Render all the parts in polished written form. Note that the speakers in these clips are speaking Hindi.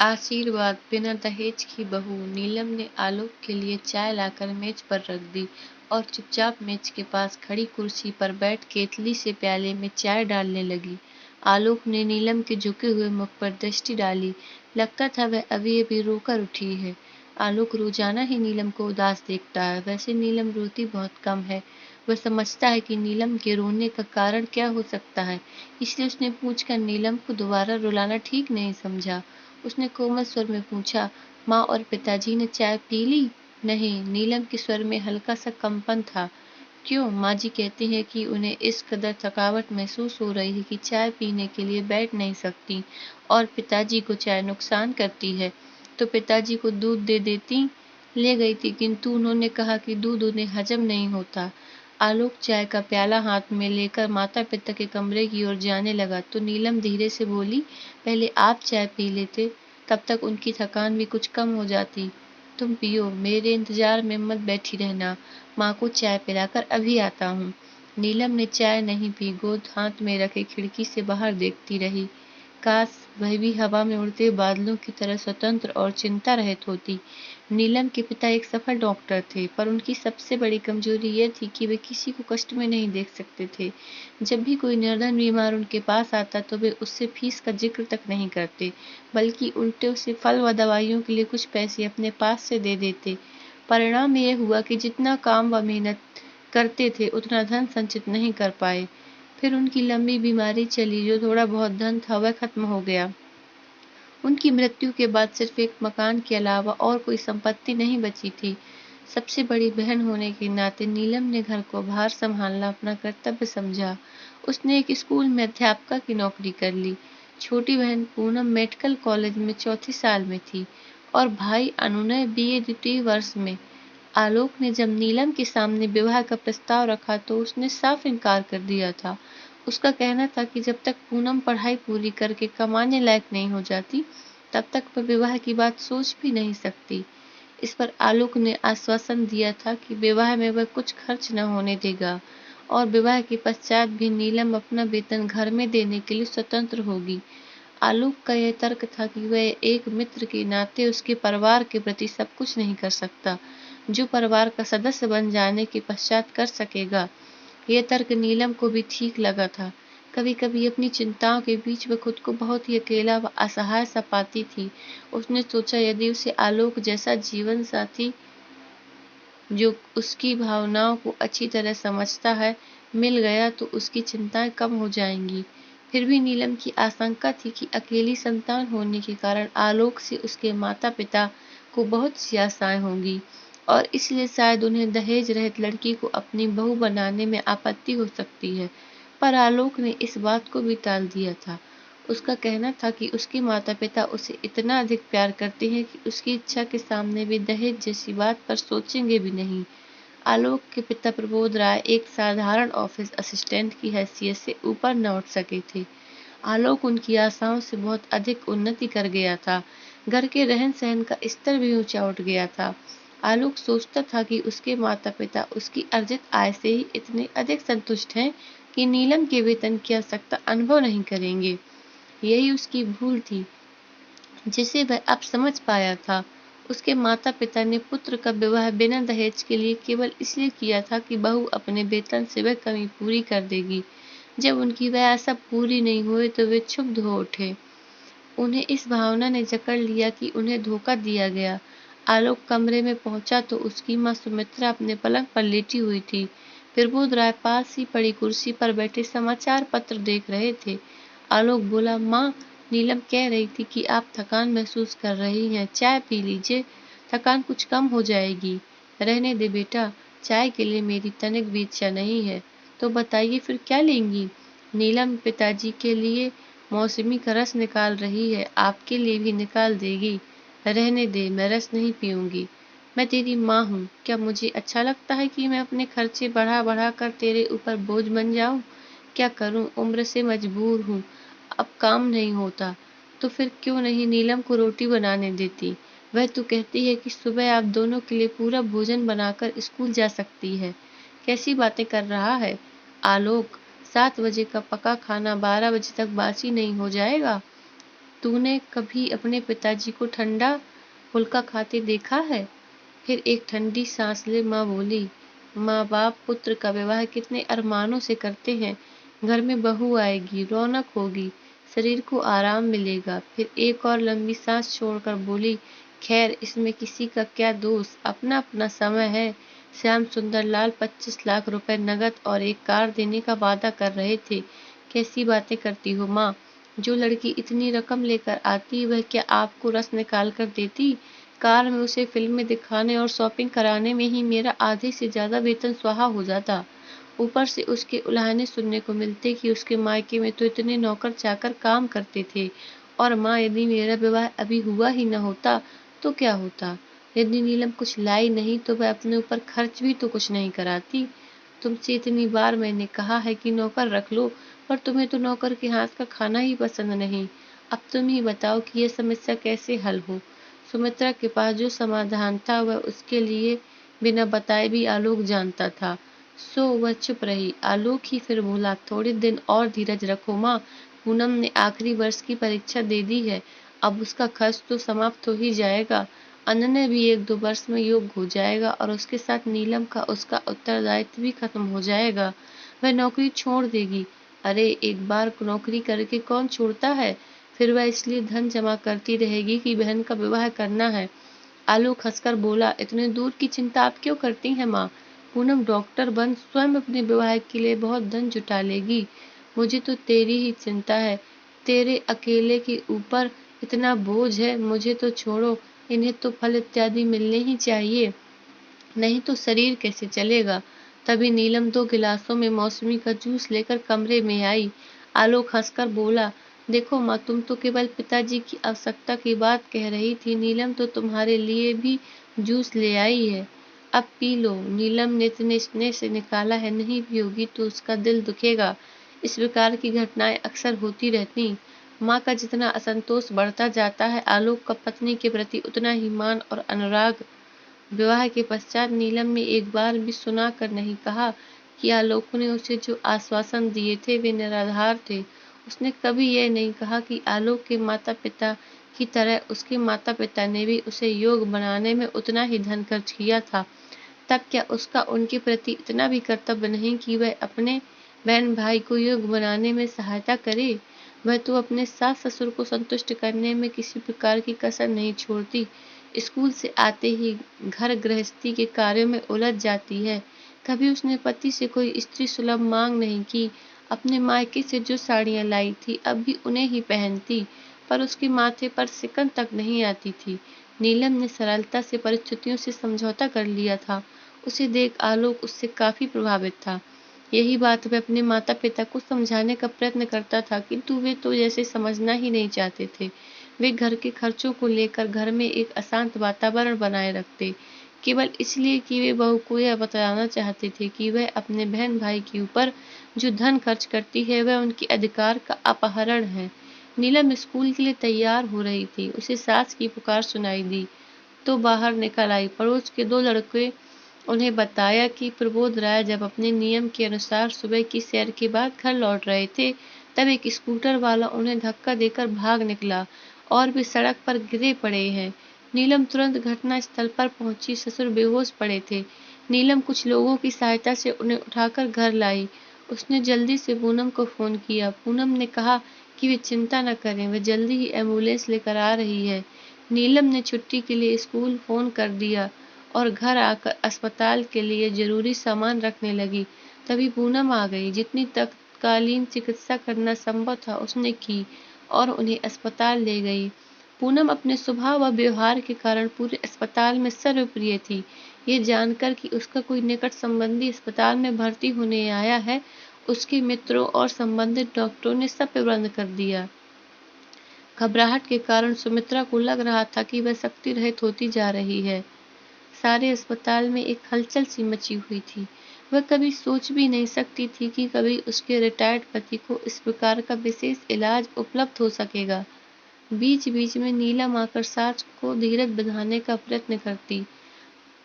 आशीर्वाद बिना दहेज की बहू। नीलम ने आलोक के लिए चाय लाकर मेज पर रख दी और चुपचाप मेज के पास खड़ी कुर्सी पर बैठ केतली से प्याले में चाय डालने लगी। आलोक ने नीलम के झुके हुए मुख पर दृष्टि डाली। लगता था वह अभी अभी रोकर उठी है। आलोक रोजाना ही नीलम को उदास देखता है। वैसे नीलम रोती बहुत कम है। वह समझता है कि नीलम के रोने का कारण क्या हो सकता है, इसलिए उसने पूछकर नीलम को दोबारा रुलाना ठीक नहीं समझा। उसने कोमल स्वर में पूछा, माँ और पिताजी ने चाय पी ली? नहीं, नीलम के स्वर में हल्का सा कंपन था। क्यों? माँ जी कहती हैं कि उन्हें इस कदर थकावट महसूस हो रही है कि चाय पीने के लिए बैठ नहीं सकती, और पिताजी को चाय नुकसान करती है, तो पिताजी को दूध दे देती। ले गई थी, किंतु उन्होंने कहा कि दूध उन्हें हजम नहीं होता। आलोक चाय का प्याला हाथ में लेकर माता पिता के कमरे की ओर जाने लगा तो नीलम धीरे से बोली, पहले आप चाय पी लेते, तब तक उनकी थकान भी कुछ कम हो जाती। तुम पियो, मेरे इंतजार में मत बैठी रहना, माँ को चाय पिलाकर अभी आता हूँ। नीलम ने चाय नहीं पी, गोद हाथ में रखे खिड़की से बाहर देखती रही। काश वह भी हवा में उड़ते बादलों की तरह स्वतंत्र और चिंता रहित होती। नीलम के पिता एक सफल डॉक्टर थे, पर उनकी सबसे बड़ी कमजोरी यह थी कि वे किसी को कष्ट में नहीं देख सकते थे। जब भी कोई निर्धन बीमार उनके पास आता तो वे उससे फीस का जिक्र तक नहीं करते, बल्कि उल्टे उसे फल व दवाइयों के लिए कुछ पैसे अपने पास से दे देते। परिणाम यह हुआ कि जितना काम व मेहनत करते थे उतना धन संचित नहीं कर पाए। फिर उनकी लंबी बीमारी चली, जो थोड़ा बहुत धन था वह खत्म हो गया। उनकी मृत्यु के बाद सिर्फ एक मकान के अलावा और कोई संपत्ति नहीं बची थी। सबसे बड़ी बहन होने के नाते नीलम ने घर को भार संभालना अपना कर्तव्य समझा। उसने एक स्कूल में अध्यापिका की नौकरी कर ली। छोटी बहन पूनम मेडिकल कॉलेज में चौथे साल में थी और भाई अनुनय बीए द्वितीय वर्ष में। आलोक ने जब नीलम के सामने विवाह का प्रस्ताव रखा तो उसने साफ इनकार कर दिया था। उसका कहना था कि जब तक पूनम पढ़ाई पूरी करके कमाने लायक नहीं हो जाती, तब तक वह विवाह की बात सोच भी नहीं सकती। इस पर आलोक ने आश्वासन दिया था कि विवाह में वह कुछ खर्च न होने देगा और विवाह के पश्चात भी नीलम अपना वेतन घर में देने के लिए स्वतंत्र होगी। आलोक का यह तर्क था कि वह एक मित्र के नाते उसके परिवार के प्रति सब कुछ नहीं कर सकता, जो परिवार का सदस्य बन जाने के पश्चात कर सकेगा। यह तर्क नीलम को भी ठीक लगा था। कभी कभी अपनी चिंताओं के बीच वह खुद को बहुत ही अकेला व असहाय सा पाती थी। उसने सोचा, यदि उसे आलोक जैसा जीवन साथी जो उसकी भावनाओं को अच्छी तरह समझता है मिल गया तो उसकी चिंताएं कम हो जाएंगी। फिर भी नीलम की आशंका थी कि अकेली संतान होने के कारण आलोक से उसके माता पिता को बहुत सी आशाएं होंगी और इसलिए शायद उन्हें दहेज रहित लड़की को अपनी बहू बनाने में आपत्ति हो सकती है। पर आलोक ने इस बात को भी टाल दिया था। उसका कहना था कि उसके माता पिता उसे इतना अधिक प्यार करते हैं कि उसकी इच्छा के सामने वे दहेज जैसी बात पर सोचेंगे भी नहीं। आलोक के पिता प्रबोध राय एक साधारण ऑफिस असिस्टेंट की हैसियत से ऊपर न उठ सके थे। आलोक उनकी आशाओं से बहुत अधिक उन्नति कर गया था। घर के रहन सहन का स्तर भी ऊंचा उठ गया था। आलोक सोचता था कि उसके माता पिता उसकी अर्जित आय से ही इतने अधिक संतुष्ट हैं कि नीलम के वेतन की आवश्यकता अनुभव नहीं करेंगे। यही उसकी भूल थी, जिसे वह अब समझ पाया था। उसके माता पिता ने पुत्र का विवाह बिना दहेज के लिए केवल इसलिए किया था कि बहू अपने वेतन से वह कमी पूरी कर देगी। जब उनकी वह आशा पूरी नहीं हुई तो वे क्षुब्ध हो उठे। उन्हें इस भावना ने जकड़ लिया कि उन्हें धोखा दिया गया। आलोक कमरे में पहुंचा तो उसकी माँ सुमित्रा अपने पलंग पर लेटी हुई थी। प्रबोध राय पास ही पड़ी कुर्सी पर बैठे समाचार पत्र देख रहे थे। आलोक बोला, माँ, नीलम कह रही थी कि आप थकान महसूस कर रही हैं, चाय पी लीजिए, थकान कुछ कम हो जाएगी। रहने दे बेटा, चाय के लिए मेरी तनिक भी इच्छा नहीं है। तो बताइए फिर क्या लेंगी? नीलम पिताजी के लिए मौसमी का रस निकाल रही है, आपके लिए भी निकाल देगी। रहने दे, मैं रस नहीं पीऊंगी। मैं तेरी माँ हूँ, क्या मुझे अच्छा लगता है कि मैं अपने खर्चे बढ़ा बढ़ा कर तेरे ऊपर बोझ बन जाऊँ? क्या करूँ, उम्र से मजबूर हूँ, अब काम नहीं होता। तो फिर क्यों नहीं नीलम को रोटी बनाने देती? वह तो कहती है कि सुबह आप दोनों के लिए पूरा भोजन बनाकर स्कूल जा सकती है। कैसी बातें कर रहा है आलोक? 7 बजे का पका खाना 12 बजे तक बासी नहीं हो जाएगा? तूने कभी अपने पिताजी को ठंडा फुल्का खाते देखा है? फिर एक ठंडी सांस ले माँ बोली, माँ बाप पुत्र का विवाह कितने अरमानों से करते हैं। घर में बहू आएगी, रौनक होगी, शरीर को आराम मिलेगा। फिर एक और लंबी सांस छोड़कर बोली, खैर इसमें किसी का क्या दोष, अपना अपना समय है। श्याम सुंदर लाल 25 लाख रुपए नगद और एक कार देने का वादा कर रहे थे। कैसी बातें करती हो माँ? जो लड़की इतनी रकम लेकर आती वह क्या आपको रस निकाल कर देती? कार में उसे फिल्में दिखाने और शॉपिंग कराने में ही मेरा आधे से ज्यादा वेतन स्वाहा हो जाता। ऊपर से उसके उलाहने सुनने को मिलते कि उसके मायके में तो इतने नौकर चाकर काम करते थे। और माँ, यदि मेरा विवाह अभी हुआ ही न होता तो क्या होता? यदि नीलम कुछ लाई नहीं तो वह अपने ऊपर खर्च भी तो कुछ नहीं कराती। तुमसे इतनी बार मैंने कहा है कि नौकर रख लो, पर तुम्हें तो नौकर के हाथ का खाना ही पसंद नहीं। अब तुम ही बताओ कि यह समस्या कैसे हल हो। सुमित्रा के पास जो समाधान था वह उसके लिए बिना बताए भी आलोक जानता था, सो वह चुप रही। आलोक ही फिर बोला, थोड़े दिन और धीरज रखो माँ। पूनम ने आखिरी वर्ष की परीक्षा दे दी है, अब उसका खर्च तो समाप्त हो ही जाएगा। अनन्या भी 1-2 वर्ष में योग्य हो जाएगा और उसके साथ नीलम का उसका उत्तरदायित्व भी खत्म हो जाएगा। वह नौकरी छोड़ देगी। अरे, एक बार नौकरी करके कौन छोड़ता है? फिर वह इसलिए धन जमा करती रहेगी कि बहन का विवाह करना है। आलोक हंसकर बोला, इतने दूर की चिंता आप क्यों करती हैं माँ? पूनम डॉक्टर बन स्वयं अपने विवाह के लिए बहुत धन जुटा लेगी। मुझे तो तेरी ही चिंता है। तेरे अकेले के ऊपर इतना बोझ है। मुझे तो छोड़ो, इन्हें तो फल इत्यादि मिलने ही चाहिए, नहीं तो शरीर कैसे चलेगा। तभी नीलम 2 गिलासों में मौसमी का जूस लेकर कमरे में आई। आलोक हंसकर बोला, देखो माँ, तुम तो केवल पिताजी की आवश्यकता की बात कह रही थी, नीलम तो तुम्हारे लिए भी जूस ले आई है। अब पी लो। नीलम ने इतने स्नेह से निकाला है, नहीं पियोगी तो उसका दिल दुखेगा। इस प्रकार की घटनाएं अक्सर होती रहती। माँ का जितना असंतोष बढ़ता जाता है, आलोक का पत्नी के प्रति उतना ही मान और अनुराग। विवाह के पश्चात नीलम ने एक बार भी सुना कर नहीं कहा कि आलोक ने उसे जो आश्वासन दिए थे वे निराधार थे। उसने कभी यह नहीं कहा कि आलोक के माता पिता की तरह उसके माता पिता ने भी उसे योग्य बनाने में उतना ही धन खर्च किया था। तब क्या उसका उनके प्रति इतना भी कर्तव्य नहीं कि वह अपने बहन भाई को योग्य बनाने में सहायता करे? वह तो अपने सास ससुर को संतुष्ट करने में किसी प्रकार की कसर नहीं छोड़ती। स्कूल से आते ही घर गृहस्थी के कार्यों में उलझ जाती है। कभी उसने पति से कोई स्त्री सुलभ मांग नहीं की। अपने मायके से जो साड़ियां लाई थी अब भी उन्हें ही पहनती, पर उसके माथे पर सिकन तक नहीं आती थी। नीलम ने सरलता से परिस्थितियों से समझौता कर लिया था। उसे देख आलोक उससे काफी प्रभावित था। यही बात वह अपने माता पिता को समझाने का प्रयत्न करता था, किंतु वे तो जैसे समझना ही नहीं चाहते थे। वे घर के खर्चों को लेकर घर में एक अशांत वातावरण बनाए रखते, केवल इसलिए कि वे बहू को यह बताना चाहते थे कि वह अपने बहन भाई के ऊपर जो धन खर्च करती है वह उनके अधिकार का अपहरण है। नीलम स्कूल के लिए तैयार हो रही थी। उसे सास की पुकार सुनाई दी तो बाहर निकल आई। पड़ोस के 2 लड़के उन्हें बताया कि प्रबोध राय जब अपने नियम के अनुसार सुबह की सैर के बाद घर लौट रहे थे, तब एक स्कूटर वाला उन्हें धक्का देकर भाग निकला और वे सड़क पर गिरे पड़े हैं। नीलम तुरंत घटना स्थल पर पहुंची। ससुर बेहोश पड़े थे। नीलम कुछ लोगों की सहायता से उन्हें उठाकर घर लाई। उसने जल्दी से पूनम को फोन किया। पूनम ने कहा कि वे चिंता न करें, वे जल्दी ही एम्बुलेंस लेकर आ रही है। नीलम ने छुट्टी के लिए स्कूल फोन कर दिया और घर आकर अस्पताल के लिए जरूरी सामान रखने लगी। तभी पूनम आ गई। जितनी तत्कालीन चिकित्सा करना संभव था उसने की और उन्हें अस्पताल ले गई। पूनम अपने स्वभाव व व्यवहार के कारण पूरे अस्पताल में सर्वप्रिय थी। ये जानकर कि उसका कोई निकट संबंधी अस्पताल में भर्ती होने आया है, उसके मित्रों और संबंधित डॉक्टरों ने सब प्रबंध कर दिया। घबराहट के कारण सुमित्रा को लग रहा था कि वह शक्ति रहित होती जा रही है। सारे अस्पताल में एक हलचल सी मची हुई थी। वह कभी सोच भी नहीं सकती थी कि कभी उसके रिटायर्ड पति को इस प्रकार का विशेष इलाज उपलब्ध हो सकेगा। बीच बीच में नीलम आकर सास को धीरज बंधाने का प्रयत्न करती।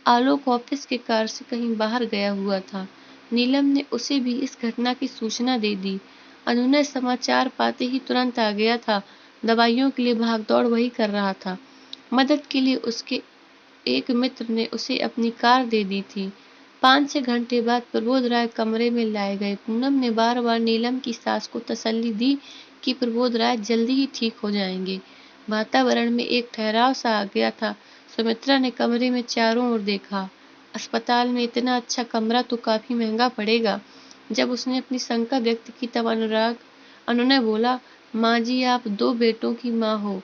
आलोक ऑफिस के कार्य से कहीं बाहर गया हुआ था। नीलम ने उसे भी इस घटना की सूचना दे दी। अनुनय समाचार पाते ही तुरंत आ गया था। दवाइयों के लिए भागदौड़ वही कर रहा था। मदद के लिए उसके एक मित्र ने उसे अपनी कार दे दी थी। 5-6 घंटे बाद प्रबोध राय कमरे में लाए गए। पूनम ने बार बार नीलम की सास को तसल्ली दी कि प्रबोध राय जल्दी ही ठीक हो जाएंगे। वातावरण में एक ठहराव सा आ गया था। सुमित्रा ने कमरे में चारों ओर देखा। अस्पताल में इतना अच्छा कमरा तो काफी महंगा पड़ेगा। जब उसने अपनी शंका व्यक्त की तब अनुनय बोला, माँ जी, आप 2 बेटों की माँ हो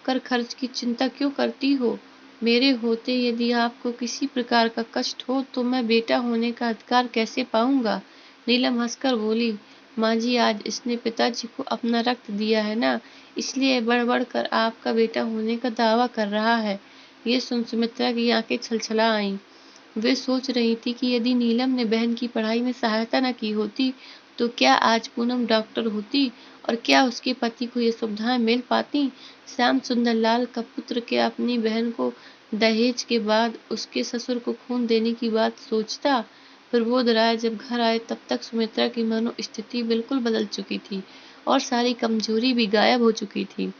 कर खर्च की चिंता क्यों करती हो? मेरे होते यदि आपको किसी प्रकार का कष्ट हो तो मैं बेटा होने का अधिकार कैसे पाऊंगा? नीलम हंसकर बोली, माँ जी, आज इसने पिताजी को अपना रक्त दिया है ना, इसलिए बढ़ बढ़ कर आपका बेटा होने का दावा कर रहा है। ये सुन सुमित्रा की आंखें छलछला आईं। वे सोच रही थी कि यदि नीलम ने बहन की पढ़ाई में सहायता न की होती तो क्या आज पूनम डॉक्टर होती और क्या उसके पति को ये सुविधाएं मिल पाती। श्याम सुंदर लाल का पुत्र क्या अपनी बहन को दहेज के बाद उसके ससुर को खून देने की बात सोचता। प्रबोध राय जब घर आए तब तक सुमित्रा की मनोस्थिति बिल्कुल बदल चुकी थी और सारी कमजोरी भी गायब हो चुकी थी।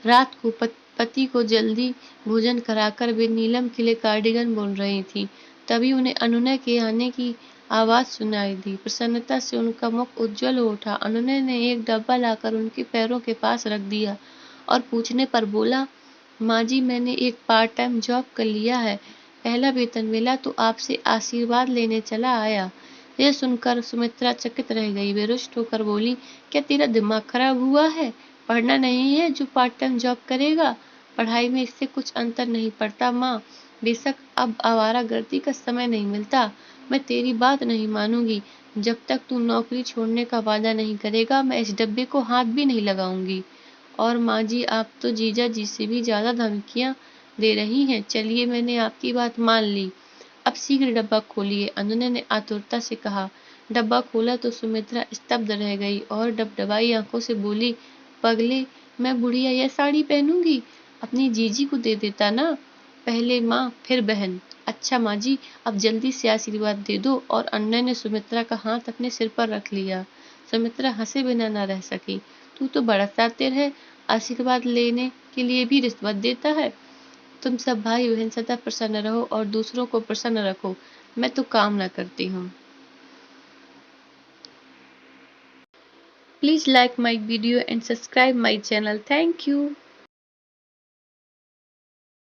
रात को पति को जल्दी भोजन कराकर वे नीलम के लिए कार्डिगन बुन रही थी। तभी उन्हें अनुनय के आने की आवाज सुनाई दी। प्रसन्नता से उनका मुख उज्जवल हो उठा। अनुनय ने एक डब्बा लाकर उनके पैरों के पास रख दिया और पूछने पर बोला, माँ जी, मैंने एक पार्ट टाइम जॉब कर लिया है। पहला वेतन मिला तो आपसे आशीर्वाद लेने चला आया। यह सुनकर सुमित्रा चकित रह गई। वे रुष्ट होकर बोली, क्या तेरा दिमाग खराब हुआ है? पढ़ना नहीं है जो पार्ट टाइम जॉब करेगा? पढ़ाई में इससे कुछ अंतर नहीं पड़ता माँ। बेशक अब आवारागर्दी का समय नहीं मिलता। मैं तेरी बात नहीं मानूंगी। जब तक तू नौकरी छोड़ने का वादा नहीं करेगा मैं इस डब्बे को हाथ भी नहीं लगाऊंगी। और माँ जी, आप तो जीजा जी से भी ज्यादा धमकियां दे रही हैं। चलिए, मैंने आपकी बात मान ली। अब शीघ्र डब्बा खोलिए, अनुनय ने आतुरता से कहा। डब्बा खोला तो सुमित्रा स्तब्ध रह गई और डबडबाई आंखों से बोली, पगले, मैं बुढ़िया यह साड़ी पहनूंगी? अपनी जीजी को दे देता ना, पहले माँ फिर बहन। अच्छा माँ जी, अब जल्दी से आशीर्वाद दे दो। और अनुनय ने सुमित्रा का हाथ अपने सिर पर रख लिया। सुमित्रा हंसे बिना न रह सकी। तू तो बड़ा शातिर है, आशीर्वाद लेने के लिए भी रिश्वत देता है। तुम सब भाई बहन सदा प्रसन्न रहो और दूसरों को प्रसन्न रखो, मैं तो कामना करती हूँ। Please like my video and subscribe my channel. Thank you.